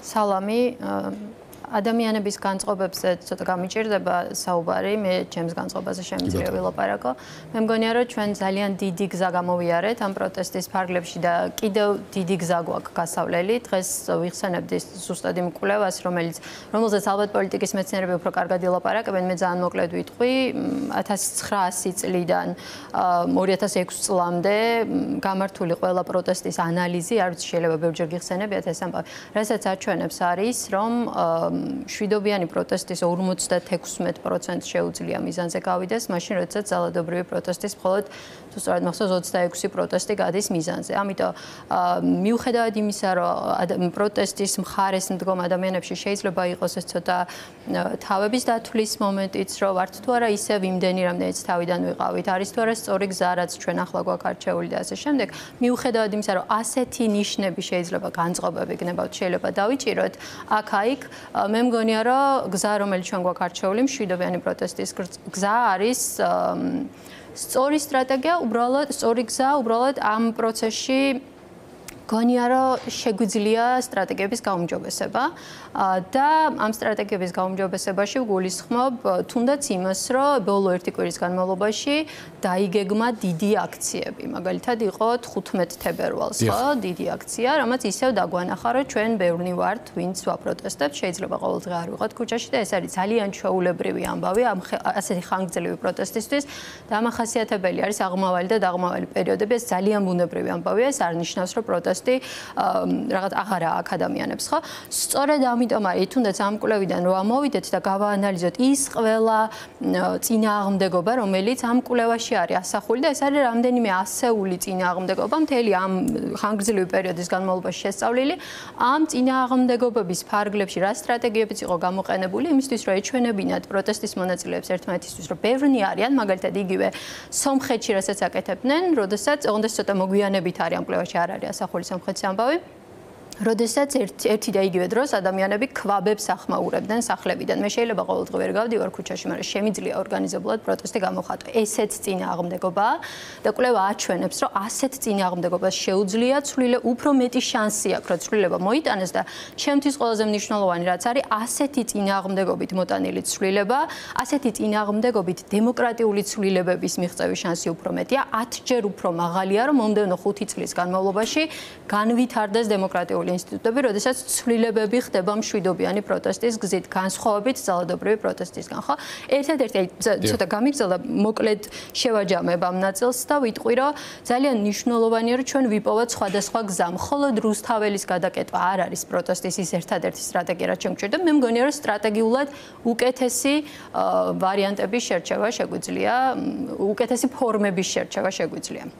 Salami, ადამიანების განწყობებზე ცოტა გამიჭირდება საუბარი, მე ჩემს განწყობაზე შემიძლია ვილაპარაკო. მე მგონია, რომ ჩვენ ძალიან დიდი გზა გამოვიარეთ ამ პროტესტის ფარგლებში და კიდევ დიდი გზა გვაქვს გასავლელი. დღეს ვიხსენებდი ზუსტად იმ კვლევას, რომელზეც ალბათ პოლიტიკის მეცნიერები უფრო კარგად ილაპარაკებენ. მე ძალიან მოკლედ ვიტყვი, 1900 წლიდან 2006 წლამდე გამართული ყველა პროტესტის ანალიზი, არ ვიცი შეიძლება ბევრჯერ გიხსენებიათ ეს ამბავი, რასაც აჩვენებს არის, რომ შვიდობიანი პროტესტის 56% შეუძლია მიზანზე გავიდეს, მაშინ როდესაც ძალადობრივი პროტესტის მხოლოდ თუ სწორად მახსოვს 26 პროტესტი გადის მიზანზე. ამიტომ მიუხედავად იმისა, რომ პროტესტის მხარეს მდგომ ადამიანებში შეიძლება იყოს ეს ცოტა თავების დათვლის მომენტიც, რომ ვართ თუ არა ისევ იმდენი, რამდენიც თავიდან ვიყავით, არის თუ არა სწორი გზა, რაც ჩვენ ახლა გვაქვს არჩეული და ასე შემდეგ. მიუხედავად იმისა, რომ ასეთი ნიშნები შეიძლება განწყობები გნებავთ, შეიძლება დავიჭიროთ აქ-აიქ მე მგონია, რომ გზა, რომელიც ჩვენ გვაქვს არჩეული, მშვიდობიანი პროტესტის გზა არის სწორი სტრატეგია, უბრალოდ სწორი გზა, უბრალოდ ამ პროცესში გონია, რომ შეგვიძლია სტრატეგიების გაუმჯობესება და ამ სტრატეგიების გაუმჯობესებაში ვგულისხმობ თუნდაც იმას, რომ ბოლო ერთი კვირის განმავლობაში დაიგეგმა დიდი აქციები. მაგალითად იყო 15 თებერვალს, ხო, დიდი აქცია, რომელიც ისევ დაგვანახა, რომ ჩვენ ბევრნი ვართ, ვინც ვაპროტესტებთ, შეიძლება ყოველდღე არ ვიყოთ ქუჩაში და ეს არის ძალიან ჩვეულებრივი ამბავი ამ ასეთი ხანგრძლივი პროტესტისთვის და ამახასიათებელი არის აღმავალი და დაღმავალი პერიოდები, ეს ძალიან ბუნებრივი ამბავია, ეს არ ნიშნავს, რომ პროტესტი რაღაც აღარა აქ ადამიანებს, ხო? სწორედ ამიტომ არის თუნდაც ამ კვლევიდან რომ ამოვიდეთ და გავაანალიზოთ ის ყველა წინააღმდეგობა, რომელიც ამ კვლევაში არის ასახული და ეს არის რამდენიმე ასეული წინააღმდეგობა მთელი ამ ხანგრძლივი პერიოდის განმავლობაში შესწავლილი. ამ წინააღმდეგობების ფარგლებში რა სტრატეგიებიც იყო გამოყენებული იმისთვის, რომ ეჩვენებინათ პროტესტის მონაწილეებს ერთმანეთისთვის, რომ ბევრნი არიან, მაგალითად იგივე სომხეთში რასაც აკეთებდნენ, როდესაც ცოტა მოგვიანებით არის ამ კვლევაში არ არის ასახული სომხეთის ამბავი. როდესაც ერთი და იგივე დროს ადამიანები ქვაბებს ახმაურებდნენ სახლებიდან. მე შეიძლება ყოველდღე ვერ გავდივარ ქუჩაში, მაგრამ შემიძლია ორგანიზებულად პროტესტი გამოხატო. ესეც წინააღმდეგობაა და კვლევა აჩვენებს, რომ ასეთ წინააღმდეგობას შეუძლია უფრო მეტი შანსი აქვს, რომ ცვლილება მოიტანეს და ჩემთვის ყველაზე მნიშვნელოვანი რაც არის, ასეთი წინააღმდეგობით მოტანილი ცვლილება, ასეთი წინააღმდეგობით დემოკრატიული ცვლილებების მიღწევის შანსი უფრო მეტია, 10-ჯერ უფრო მაღალია, რომ მომდევნო 5 წლის განმავლობაში განვითარდეს დემოკრატიული ინსტიტუტები, როდესაც ცვლილებები ხდება მშვიდობიანი პროტესტის გზით, განსხვავებით ძალადობრივი პროტესტისგან, ხო? ერთადერთი ცოტა გამიგზავნა, მოკლედ შევაჯამებ ამ ნაწილს და ვიტყვი, რომ ძალიან მნიშვნელოვანია, რომ ჩვენ ვიპოვოთ სხვადასხვა გზა. მხოლოდ რუსთაველის გადაკეთვა არ არის პროტესტის ის ერთადერთი სტრატეგია, რაც ჩვენ გვჭირდება. მე მგონია, რომ სტრატეგიულად უკეთესი ვარიანტების შერჩევა შეგვიძლია, უკეთესი ფორმების შერჩევა შეგვიძლია.